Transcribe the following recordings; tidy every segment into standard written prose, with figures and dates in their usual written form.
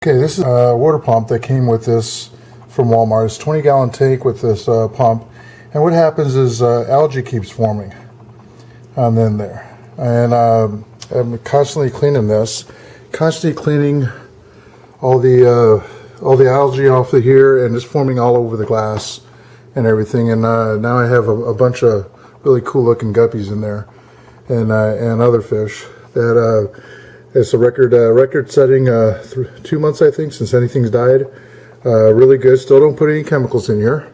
Okay, this is a water pump that came with this from Walmart. It's a 20-gallon tank with this pump. And what happens is algae keeps forming on in there. And I'm constantly cleaning this, constantly cleaning all the algae off of here, and it's forming all over the glass and everything. And now I have a bunch of really cool-looking guppies in there, and other fish that. It's a record-setting 2 months, I think, since anything's died. Really good. Still don't put any chemicals in here.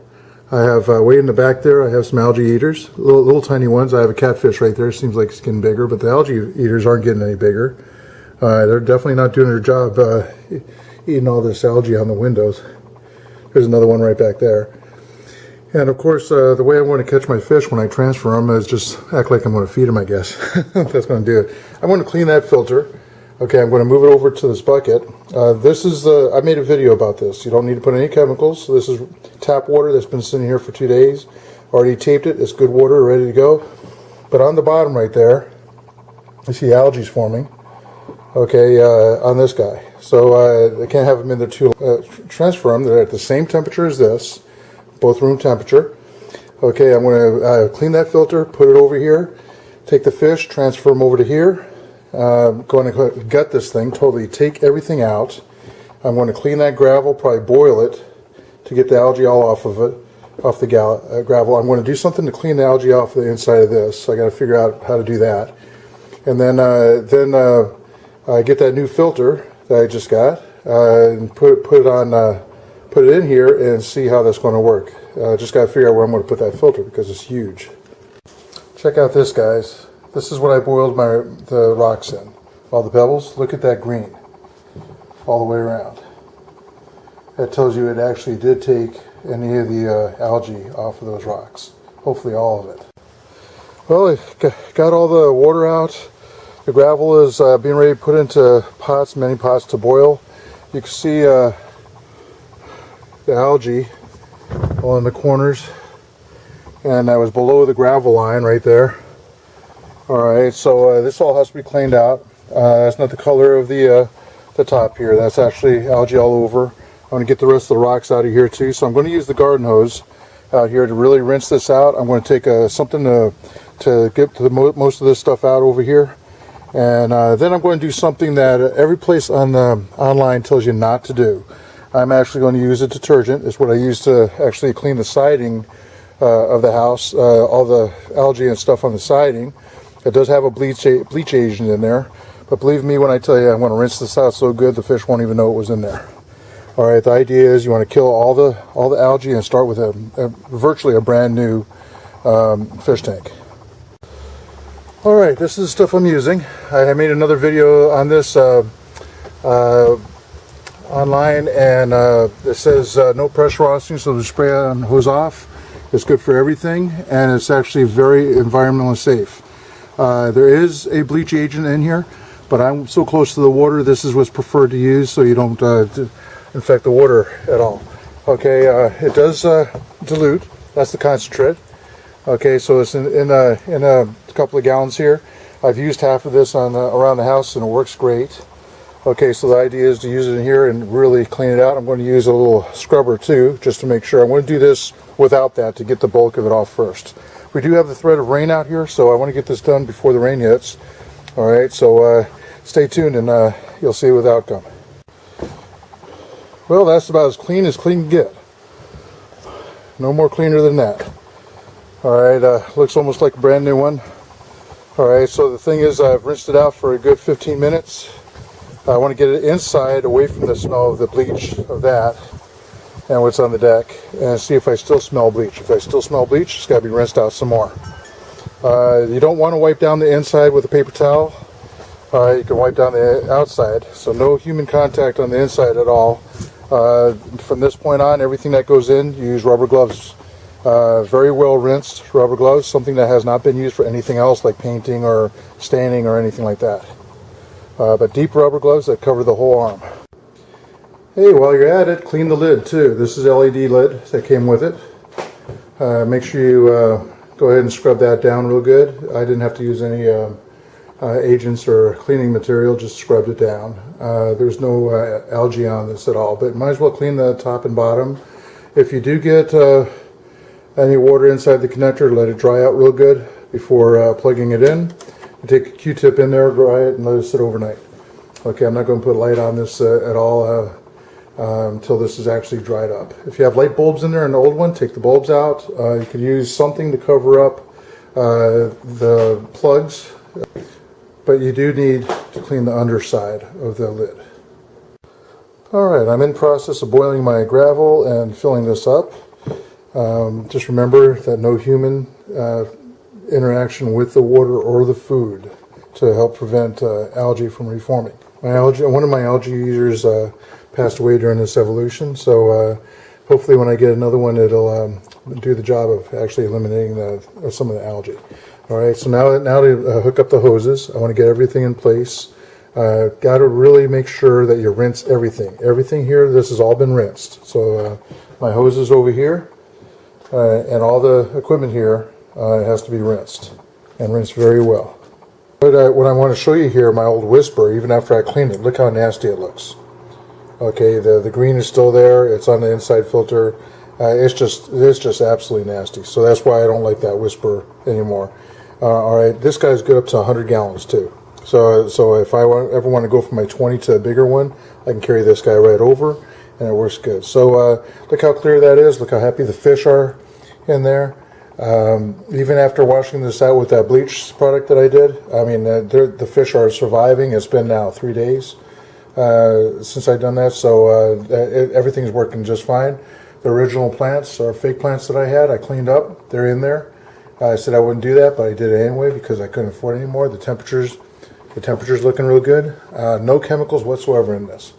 I have way in the back there. I have some algae eaters, little tiny ones. I have a catfish right there. Seems like it's getting bigger, but the algae eaters aren't getting any bigger. They're definitely not doing their job eating all this algae on the windows. There's another one right back there. And of course, the way I'm going to catch my fish when I transfer them is just act like I'm going to feed them, I guess. That's going to do it. I'm going to clean that filter. Okay, I'm going to move it over to this bucket. This is I made a video about this. You don't need to put any chemicals. So this is tap water that's been sitting here for 2 days. Already taped it. It's good water, ready to go. But on the bottom right there, you see algae forming. Okay, on this guy. So I can't have them in there too. Transfer them. They're at the same temperature as this, both room temperature. Okay, I'm going to clean that filter, put it over here, take the fish, transfer them over to here. Going to gut this thing, totally take everything out. I'm going to clean that gravel, probably boil it to get the algae all off of it, off the gravel. I'm going to do something to clean the algae off the inside of this. So I got to figure out how to do that. And then I get that new filter that I just got and put it in here and see how that's going to work. Just got to figure out where I'm going to put that filter because it's huge. Check out this, guys. This is what I boiled the rocks in. All the pebbles, look at that green all the way around. That tells you it actually did take any of the algae off of those rocks. Hopefully all of it. Well, I got all the water out. The gravel is being ready to put into pots, many pots to boil. You can see the algae all in the corners. And that was below the gravel line right there. Alright, so this all has to be cleaned out. That's not the color of the top here. That's actually algae all over. I'm going to get the rest of the rocks out of here too. So I'm going to use the garden hose out here to really rinse this out. I'm going to take something to get most of this stuff out over here. And then I'm going to do something that every place online tells you not to do. I'm actually going to use a detergent. It's what I use to actually clean the siding of the house, all the algae and stuff on the siding. It does have a bleach agent in there, but believe me when I tell you I'm going to rinse this out so good the fish won't even know it was in there. All right, the idea is you want to kill all the algae and start with virtually a brand new fish tank. All right, this is the stuff I'm using. I made another video on this online, and it says no pressure washing, so the spray on hose off. It's good for everything, and it's actually very environmentally safe. There is a bleach agent in here, but I'm so close to the water, this is what's preferred to use so you don't infect the water at all. Okay, it does dilute. That's the concentrate. Okay, so it's in a couple of gallons here. I've used half of this around the house, and it works great. Okay, so the idea is to use it in here and really clean it out. I'm going to use a little scrubber too, just to make sure. I'm going to do this without that to get the bulk of it off first. We do have the threat of rain out here, so I want to get this done before the rain hits. All right, so stay tuned and you'll see what the outcome. Well, that's about as clean can get. No more cleaner than that. All right, looks almost like a brand new one. All right, so the thing is I've rinsed it out for a good 15 minutes. I want to get it inside, away from the smell of the bleach of that and what's on the deck, and see if I still smell bleach. If I still smell bleach, it's got to be rinsed out some more. You don't want to wipe down the inside with a paper towel. You can wipe down the outside, so no human contact on the inside at all. From this point on, everything that goes in, you use rubber gloves. Very well rinsed rubber gloves, something that has not been used for anything else like painting or staining or anything like that. But deep rubber gloves that cover the whole arm. Hey, while you're at it, clean the lid too. This is LED lid that came with it. Make sure you go ahead and scrub that down real good. I didn't have to use any agents or cleaning material, just scrubbed it down. There's no algae on this at all, but might as well clean the top and bottom. If you do get any water inside the connector, let it dry out real good before plugging it in. You take a Q-tip in there, dry it, and let it sit overnight. Okay, I'm not going to put light on this at all until this is actually dried up. If you have light bulbs in there, an old one, take the bulbs out. You could use something to cover up the plugs, but you do need to clean the underside of the lid. Alright, I'm in process of boiling my gravel and filling this up. Just remember that no human interaction with the water or the food to help prevent algae from reforming. One of my algae eaters passed away during this evolution, so hopefully when I get another one, it'll do the job of actually eliminating some of the algae. All right, so now to hook up the hoses, I want to get everything in place. Got to really make sure that you rinse everything. Everything here, this has all been rinsed. So my hose is over here, and all the equipment here has to be rinsed, and rinsed very well. But what I want to show you here, my old Whisper, even after I cleaned it, look how nasty it looks. Okay, the green is still there. It's on the inside filter. It's just absolutely nasty. So that's why I don't like that Whisper anymore. All right, this guy's good up to 100 gallons too. So if I ever want to go from my 20 to a bigger one, I can carry this guy right over, and it works good. So look how clear that is. Look how happy the fish are in there. Even after washing this out with that bleach product that I did, I mean, the fish are surviving. It's been now 3 days since I've done that, so everything's working just fine. The original plants, or fake plants that I had, I cleaned up. They're in there. I said I wouldn't do that, but I did it anyway because I couldn't afford it anymore. The temperature's looking real good. No chemicals whatsoever in this.